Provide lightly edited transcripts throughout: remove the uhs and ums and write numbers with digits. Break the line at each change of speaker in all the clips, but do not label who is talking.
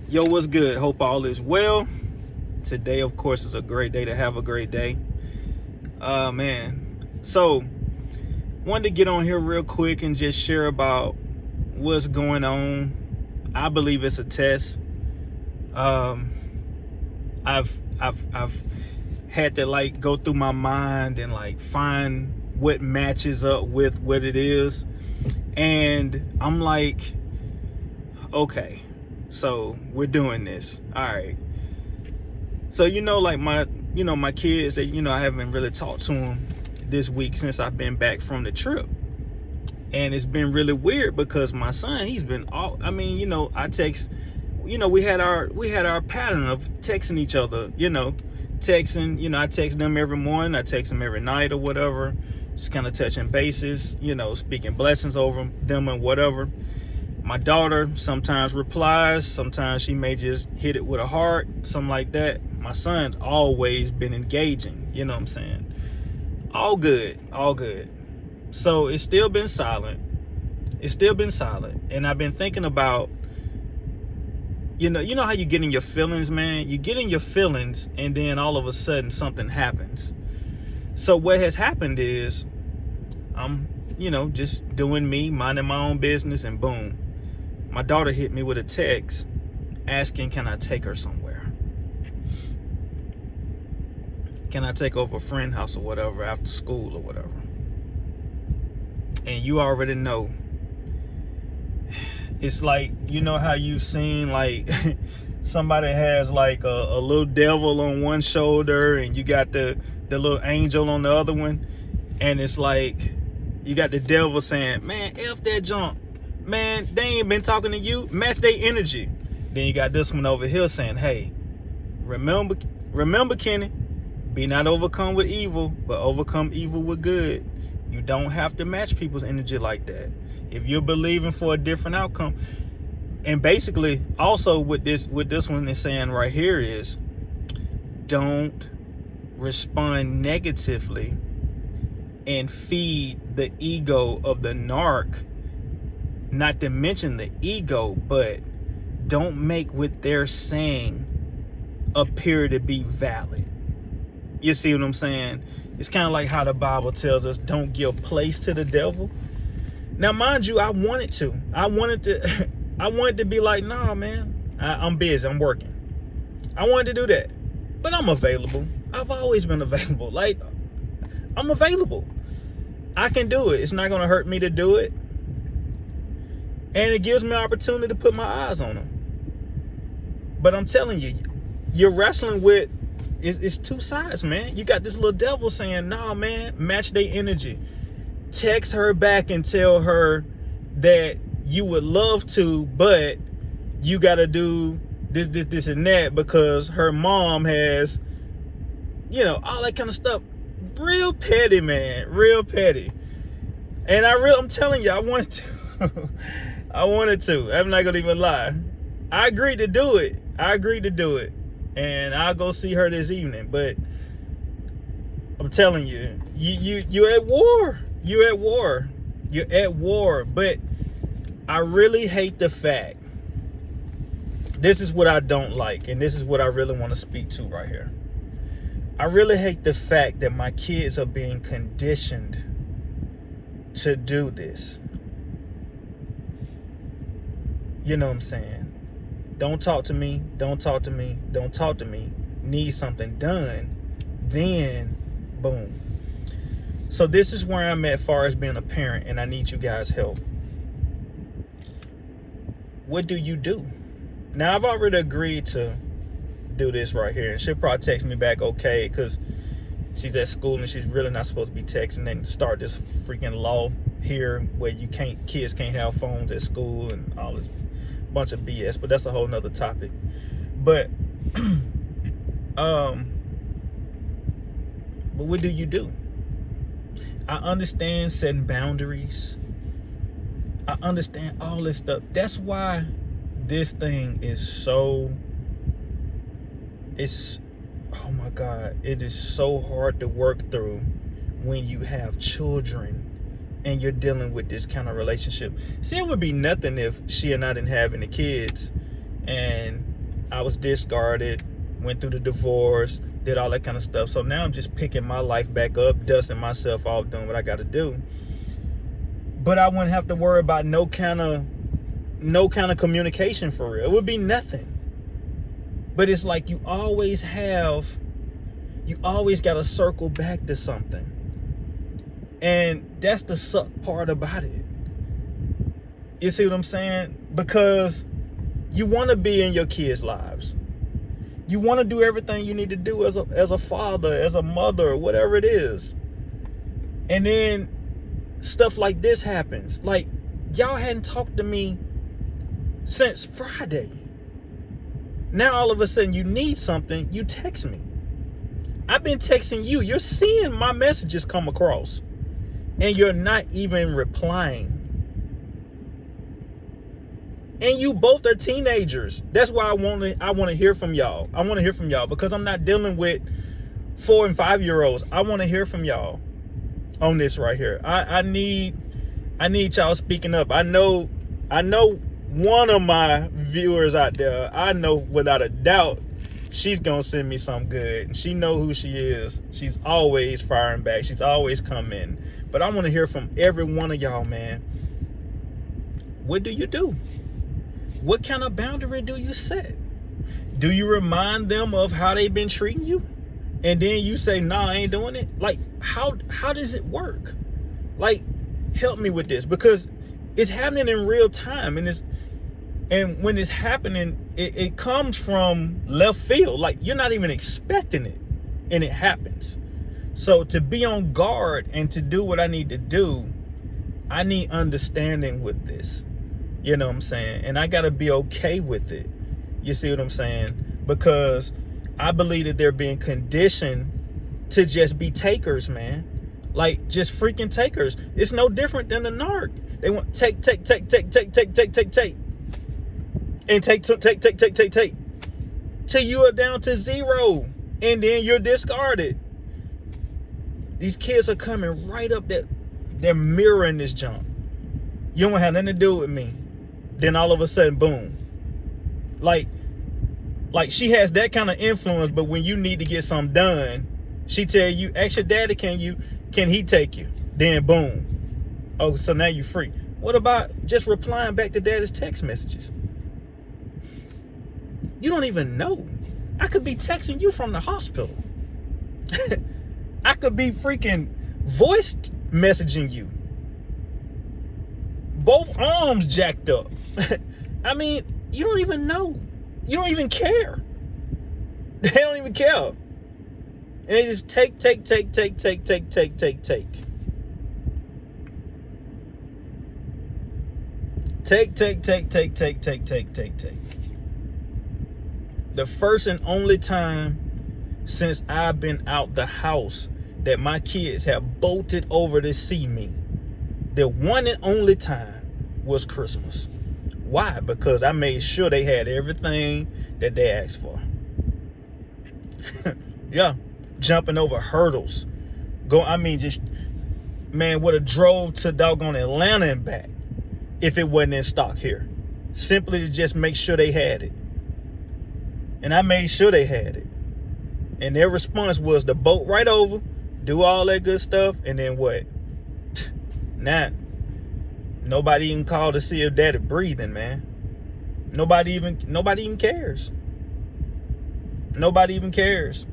Yo, what's good? Hope all is well. Today, of course, is a great day to have a great day. Man. So, wanted to get on here real quick and just share about what's going on. I believe it's a test. I've had to go through my mind and find what matches up with what it is. And I'm like, okay, so we're doing this. All right. So, my kids that, I haven't really talked to them this week since I've been back from the trip. And it's been really weird because my son, he's been I text, we had our pattern of texting each other, texting, I text them every morning, I text them every night or whatever, just kind of touching bases, speaking blessings over them and whatever. My daughter sometimes replies, sometimes she may just hit it with a heart, something like that. My son's always been engaging, you know what I'm saying? All good. So it's still been silent. And I've been thinking about, you know how you get in your feelings, man? You get in your feelings and then all of a sudden something happens. So what has happened is I'm, just doing me, minding my own business, and boom. My daughter hit me with a text asking, can I take her somewhere? Can I take her over a friend's house or whatever after school or whatever? And you already know. It's like, how you've seen somebody has a little devil on one shoulder and you got the little angel on the other one. And it's like, you got the devil saying, man, F that junk. Man, they ain't been talking to you. Match their energy. Then you got this one over here saying, hey, remember, Kenny, be not overcome with evil, but overcome evil with good. You don't have to match people's energy like that. If you're believing for a different outcome. And basically, also what this one is saying right here is, don't respond negatively and feed the ego of the narc. Not to mention the ego, but don't make what they're saying appear to be valid. You see what I'm saying? It's kind of like how the Bible tells us, don't give place to the devil. Now, mind you, I wanted to be like, nah, man, I'm busy, I'm working. I wanted to do that, but I'm available. I've always been available. I'm available. I can do it. It's not going to hurt me to do it. And it gives me an opportunity to put my eyes on them. But I'm telling you, you're wrestling with, it's two sides, man. You got this little devil saying, nah, man, match their energy. Text her back and tell her that you would love to, but you got to do this and that because her mom has, all that kind of stuff. Real petty, man. Real petty. And I'm telling you, I wanted to. I'm not gonna even lie. I agreed to do it. And I'll go see her this evening. But I'm telling you, you're at war. You're at war. But I really hate the fact. This is what I don't like, and this is what I really want to speak to right here. I really hate the fact that my kids are being conditioned to do this. You know what I'm saying? Don't talk to me. Need something done. Then, boom. So this is where I'm at as far as being a parent, and I need you guys' help. What do you do? Now, I've already agreed to do this right here, and she'll probably text me back okay, because she's at school and she's really not supposed to be texting and start this freaking law here where kids can't have phones at school and all this bunch of BS, but that's a whole nother topic. But but what do you do? I understand setting boundaries. I understand all this stuff. That's why this thing is oh my God, it is so hard to work through when you have children and you're dealing with this kind of relationship. See, it would be nothing if she and I didn't have any kids and I was discarded, went through the divorce, did all that kind of stuff. So now I'm just picking my life back up, dusting myself off, doing what I got to do. But I wouldn't have to worry about no kind of communication for real. It would be nothing. But it's like you always got to circle back to something. And that's the suck part about it. You see what I'm saying? Because you want to be in your kids' lives. You want to do everything you need to do as a father, as a mother, whatever it is. And then stuff like this happens. Like, y'all hadn't talked to me since Friday. Now all of a sudden you need something, you text me. I've been texting you. You're seeing my messages come across. And you're not even replying. And you both are teenagers. That's why I want to hear from y'all. I want to hear from y'all because I'm not dealing with 4 and 5 year olds. I want to hear from y'all on this right here. I need y'all speaking up. I know one of my viewers out there, I know without a doubt she's gonna send me something good. And she know who she is. She's always firing back. She's always coming. But I want to hear from every one of y'all, man. What do you do? What kind of boundary do you set? Do you remind them of how they've been treating you? And then you say, nah, I ain't doing it? Like, how does it work? Like, help me with this, because it's happening in real time. And when it's happening, it comes from left field. Like, you're not even expecting it, and it happens. So to be on guard and to do what I need to do, I need understanding with this. You know what I'm saying? And I got to be okay with it. You see what I'm saying? Because I believe that they're being conditioned to just be takers, man. Like, just freaking takers. It's no different than the narc. They want take. And take. Till you are down to zero. And then you're discarded. These kids are coming right up that they're mirroring this junk. You don't have nothing to do with me. Then all of a sudden, boom. Like she has that kind of influence, but when you need to get something done, she tell you, ask your daddy, can he take you? Then boom. Oh, so now you free. What about just replying back to daddy's text messages? You don't even know. I could be texting you from the hospital. I could be freaking voice messaging you. Both arms jacked up. I mean, you don't even know. You don't even care. They don't even care. And they just take. Take. The first and only time since I've been out the house that my kids have bolted over to see me, the one and only time was Christmas. Why? Because I made sure they had everything that they asked for. Yeah, jumping over hurdles. Would have drove to doggone Atlanta and back if it wasn't in stock here. Simply to just make sure they had it. And I made sure they had it. And their response was to boat right over, do all that good stuff, and then what? Nah. Nobody even called to see if daddy breathing, man. Nobody even cares. Nobody even cares.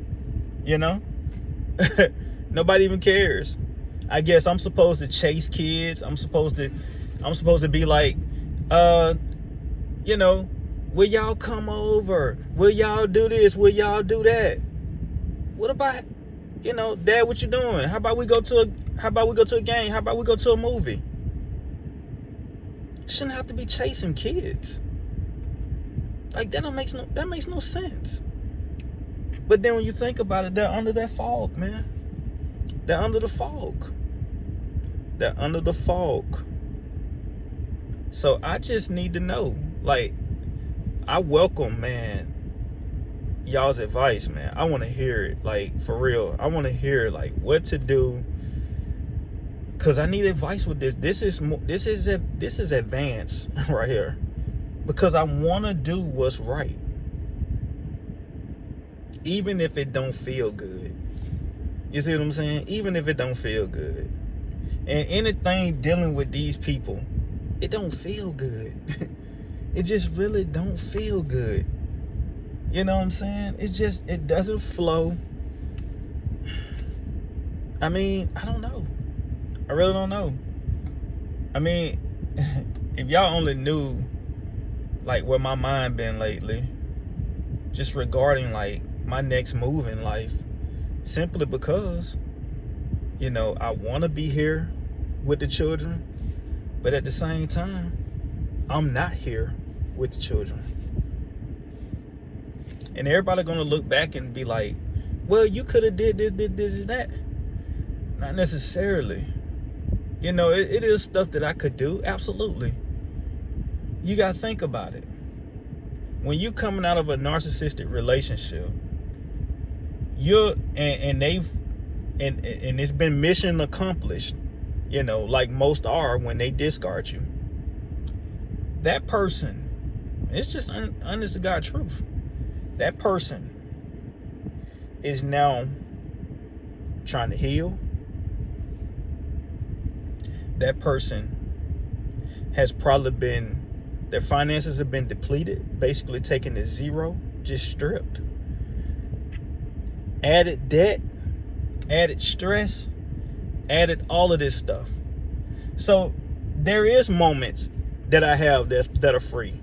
You know? Nobody even cares. I guess I'm supposed to chase kids. I'm supposed to be like, will y'all come over? Will y'all do this? Will y'all do that? What about, Dad, what you doing? How about we go to a game? How about we go to a movie? Shouldn't have to be chasing kids. Like, that makes no sense. But then when you think about it, they're under that fog, man. They're under the fog. So I just need to know. Like, I welcome, man, y'all's advice, man. I want to hear it, like, for real. I want to hear, like, what to do, because I need advice with this. This is advanced right here, because I want to do what's right. even if it don't feel good. You see what I'm saying? Even if it don't feel good. And anything dealing with these people, it don't feel good. It just really don't feel good. You know what I'm saying? It doesn't flow. I mean, I don't know. I really don't know. I mean, if y'all only knew like where my mind been lately, just regarding like my next move in life, simply because, you know, I want to be here with the children, but at the same time, I'm not here with the children. And everybody gonna look back and be like, well, you could have did this, and that. Not necessarily. You know, it is stuff that I could do, absolutely. You gotta think about it. When you coming out of a narcissistic relationship, and it's been mission accomplished, you know, like most are when they discard you. That person, it's just honest to God truth. That person is now trying to heal. That person has probably their finances have been depleted, basically taken to zero, just stripped. Added debt, added stress, added all of this stuff. So there is moments that I have that are free,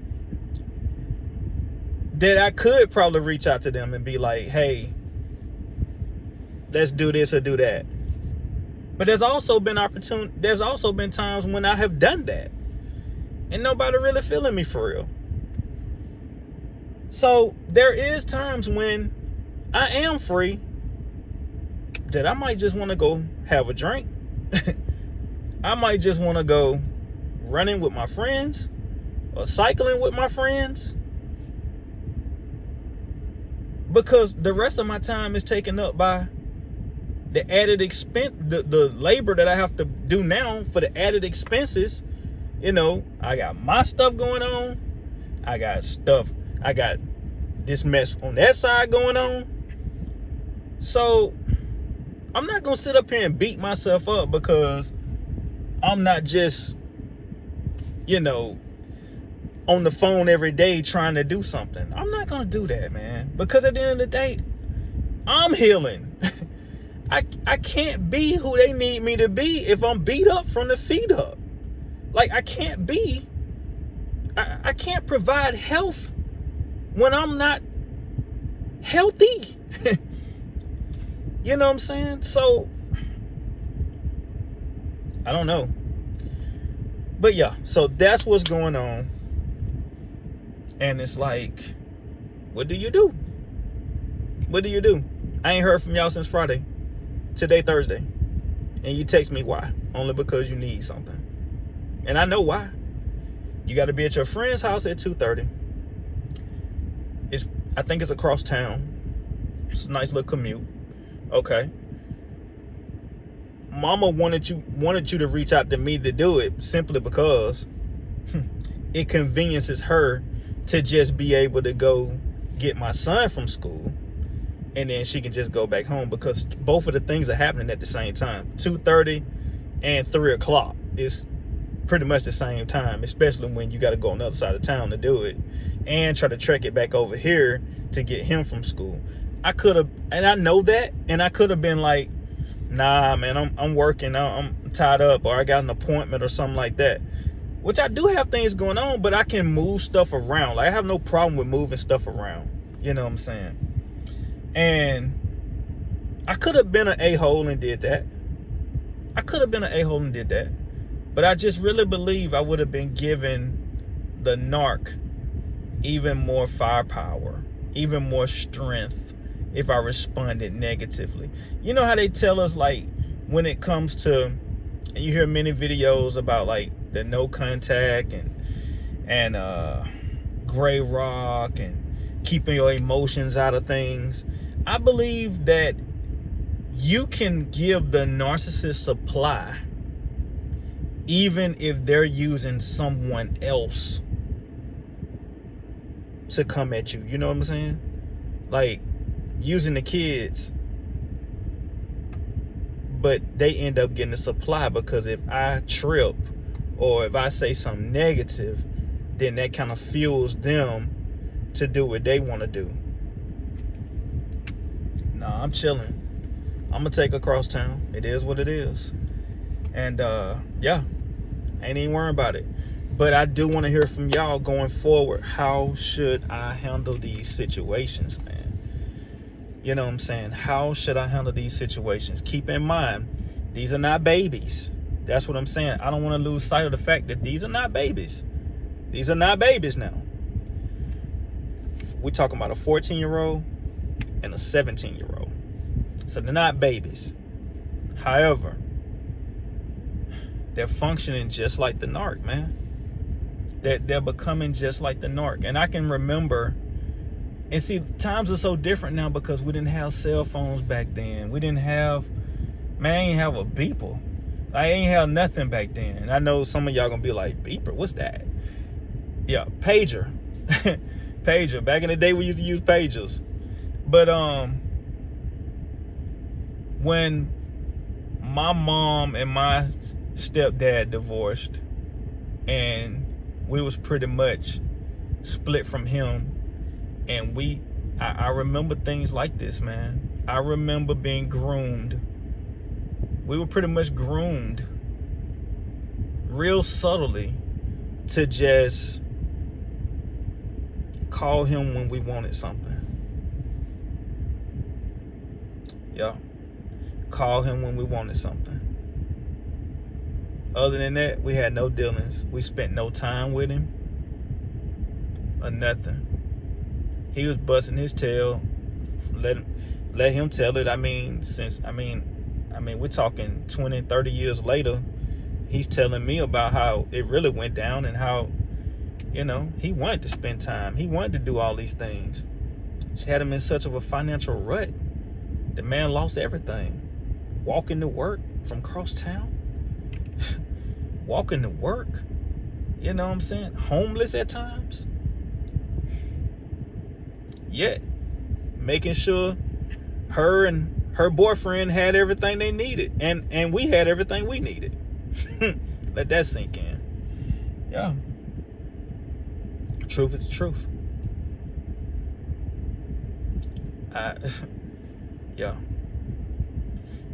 that I could probably reach out to them and be like, hey, let's do this or do that. But there's also been times when I have done that and nobody really feeling me for real. So there is times when I am free that I might just want to go have a drink. I might just want to go running with my friends or cycling with my friends, because the rest of my time is taken up by the added expense, the labor that I have to do now for the added expenses. You know, I got my stuff going on. I got this mess on that side going on. So I'm not going to sit up here and beat myself up because I'm not just, you know, on the phone every day trying to do something. I'm not going to do that, man. Because at the end of the day, I'm healing. I can't be who they need me to be if I'm beat up from the feet up. Like, I can't provide health when I'm not healthy. You know what I'm saying? So, I don't know. But yeah, so that's what's going on. And it's like, what do you do? What do you do? I ain't heard from y'all since Friday. Today, Thursday. And you text me why? Only because you need something. And I know why. You got to be at your friend's house at 2:30. I think it's across town. It's a nice little commute. Okay. Mama wanted you to reach out to me to do it simply because it conveniences her to just be able to go get my son from school, and then she can just go back home, because both of the things are happening at the same time. 2:30 and 3 o'clock is pretty much the same time, especially when you got to go on the other side of town to do it and try to trek it back over here to get him from school. I could have, and I know that, and I could have been like, nah, man, I'm working, I'm tied up, or I got an appointment or something like that, which I do have things going on, but I can move stuff around. Like, I have no problem with moving stuff around. You know what I'm saying? And I could have been an a-hole and did that. But I just really believe I would have been given the narc even more firepower, even more strength if I responded negatively. You know how they tell us, like, when it comes to, and you hear many videos about like the no contact and gray rock and keeping your emotions out of things. I believe that you can give the narcissist supply even if they're using someone else to come at you. You know what I'm saying? Like, using the kids, but they end up getting a supply, because if I trip or if I say something negative, then that kind of fuels them to do what they want to do. Nah, I'm chilling. I'm gonna take across town. It is what it is. And yeah, ain't even worrying about it. But I do want to hear from y'all going forward. How should I handle these situations, man? You know what I'm saying? How should I handle these situations? Keep in mind, these are not babies. That's what I'm saying. I don't want to lose sight of the fact that these are not babies. These are not babies now. We're talking about a 14-year-old and a 17-year-old. So they're not babies. However, they're functioning just like the narc, man. They're becoming just like the narc. And I can remember, and see, times are so different now because we didn't have cell phones back then. We didn't have, man, I ain't have a beeper. I ain't have nothing back then. And I know some of y'all gonna be like, beeper, what's that? Yeah, pager. Pager. Back in the day, we used to use pagers. But when my mom and my stepdad divorced, and we was pretty much split from him, and I remember things like this, man. I remember being groomed. We were pretty much groomed real subtly to just call him when we wanted something. Yeah. Call him when we wanted something. Other than that, we had no dealings. We spent no time with him or nothing. He was busting his tail. Let him tell it. I mean, we're talking 20, 30 years later. He's telling me about how it really went down and how, you know, he wanted to spend time. He wanted to do all these things. She had him in such of a financial rut. The man lost everything. Walking to work from cross town. Walking to work. You know what I'm saying? Homeless at times. Yet, making sure her and her boyfriend had everything they needed. And we had everything we needed. Let that sink in. Yeah. Truth is truth. Yeah.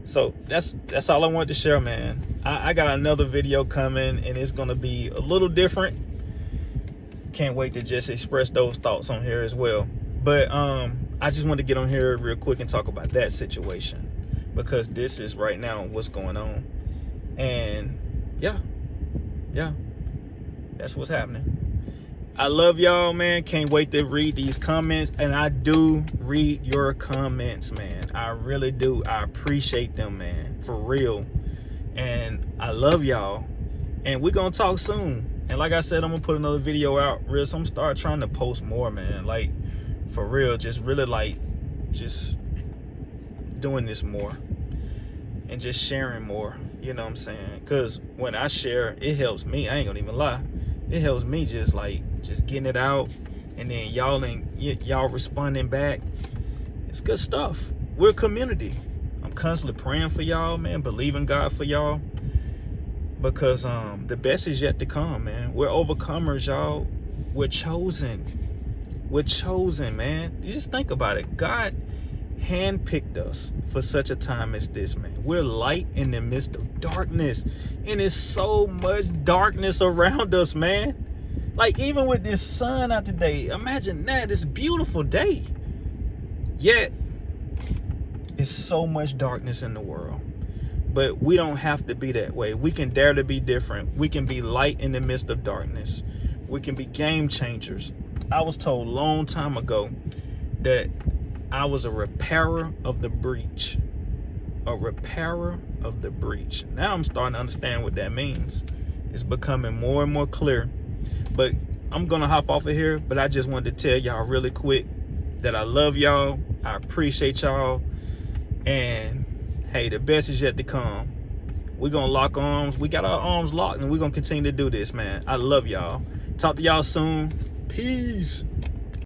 So that's all I wanted to share, man. I got another video coming, and it's gonna be a little different. Can't wait to just express those thoughts on here as well. But I just wanted to get on here real quick and talk about that situation, because this is right now what's going on. And yeah, that's what's happening. I love y'all, man. Can't wait to read these comments. And I do read your comments, man. I really do. I appreciate them, man. For real. And I love y'all. And we're going to talk soon. And like I said, I'm going to put another video out real. So I'm going to start trying to post more, man. Like, for real. Just really, like, just doing this more. And just sharing more. You know what I'm saying? Because when I share, it helps me. I ain't going to even lie. It helps me just getting it out, and then y'all responding back. It's good stuff. We're a community. I'm constantly praying for y'all, man, believing God for y'all, because the best is yet to come, man. We're overcomers, y'all. We're chosen, man. You just think about it. God handpicked us for such a time as this, man. We're light in the midst of darkness, and there's so much darkness around us, man. Like, even with this sun out today, imagine that. It's a beautiful day, yet it's so much darkness in the world. But we don't have to be that way. We can dare to be different. We can be light in the midst of darkness. We can be game changers. I was told a long time ago that I was a repairer of the breach. A repairer of the breach. Now I'm starting to understand what that means. It's becoming more and more clear. But I'm going to hop off of here. But I just wanted to tell y'all really quick that I love y'all. I appreciate y'all. And hey, the best is yet to come. We're going to lock arms. We got our arms locked, and we're going to continue to do this, man. I love y'all. Talk to y'all soon. Peace.